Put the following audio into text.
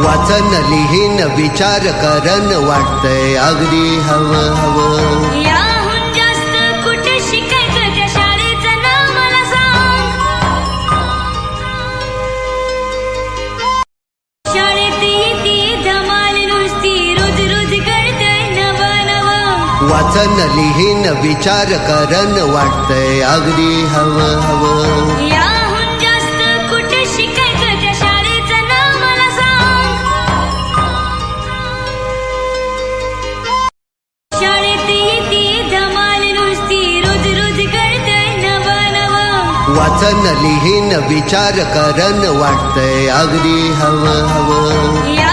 वाचन लिहीन विचार करन वाटतंय अगदी हवं हवं. याहून जास्त कुठे शिकायचं त्या शाळेचं नाव मला सांग. शाळेत येते धमाल नुसती रोज रोज कळतंय नवं नवं. वाचन लिहीन विचार करन वाटतंय अगदी हवं हवं. याहून जास्त कुठे शिकायचं त्या शाळेचं नाव मला सांग. शाळेत येते धमाल नुसती रोज रोज कळतंय नवं नवं. वाचन लिहीन विचार करन वाटतंय अगदी हवं हवं. या